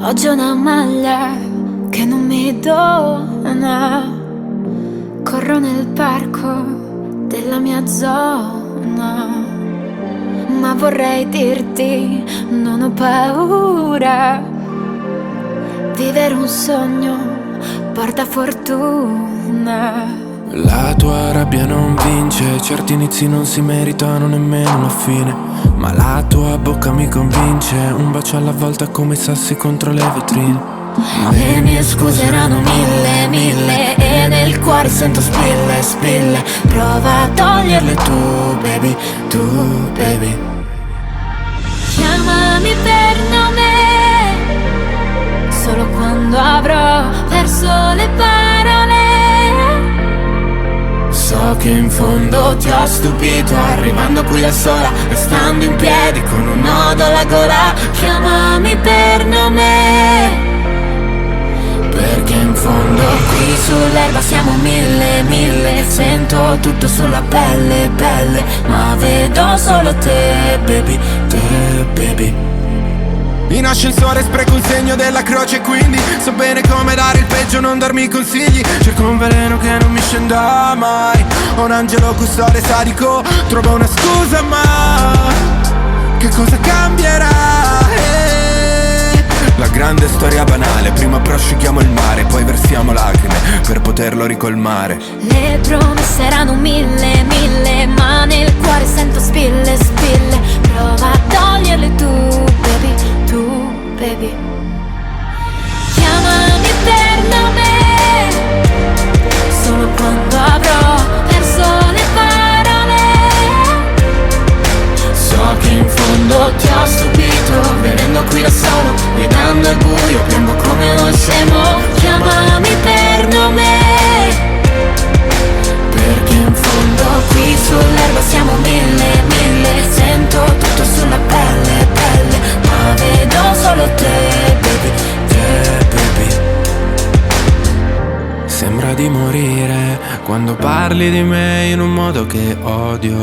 Oggi ho una maglia che non mi dona. Corro nel parco della mia zona, ma vorrei dirti non ho paura. Vivere un sogno porta fortuna. La tua rabbia non vince, certi inizi non si meritano nemmeno una fine. Ma la tua bocca mi convince, un bacio alla volta come i sassi contro le vetrine. Le mie scuse erano mille e nel cuore sento spille. Prova a toglierle tu, baby, tu, baby. Chiamami per nome solo quando avrò perso le parole. So che in fondo ti ho stupito, arrivando qui da sola, restando in piedi con un nodo alla gola. Chiamami per nome, perché in fondo qui sull'erba siamo mille. Sento tutto sulla pelle, ma vedo solo te, baby, te, baby. in ascensore spreco un segno della croce, quindi so bene come dare il peggio, non darmi consigli. Cerco un veleno che non mi scenda mai, ho un angelo custode sadico, trovo una scusa ma che cosa cambierà? La grande storia banale, prima prosciughiamo il mare, poi versiamo lacrime per poterlo ricolmare. Le promesse erano mille, ma nel cuore sento spille. Prova a toglierle tu, baby, tu, baby. Chiamami per nome solo quando avrò perso le parole. So che in fondo ti ho stupito, venendo qui da solo, guidando al buio, piombo come noi siamo. Chiamami per nome, perché in fondo qui sull'erba siamo mille. Sento tutto sulla pelle, ma vedo solo te, baby, te, baby. sembra di morire quando parli di me in un modo che odio.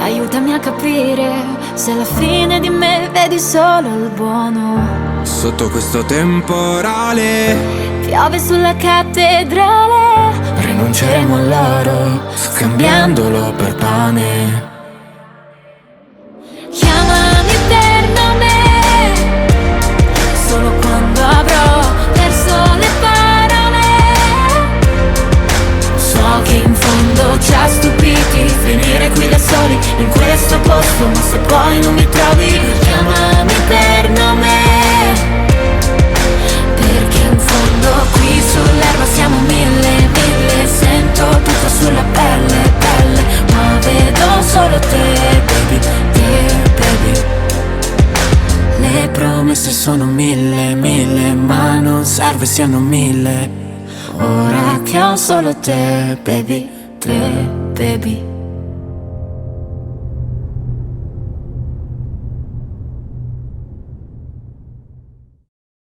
Aiutami a capire se alla fine di me vedi solo il buono. Sotto questo temporale Piove sulla cattedrale, rinunceremo all'oro, scambiandolo per pane. Chiamami per nome solo quando avrò perso le parole. So che in fondo ci ha stupiti, finire qui da soli in questo posto, ma se poi non mi trovi, Chiamami per nome, perché in fondo qui sull'erba siamo mille. Sento tutto sulla pelle, ma vedo solo te, baby, te, baby. le promesse sono mille, ma non serve siano mille. Ora che ho solo te, baby, te, baby.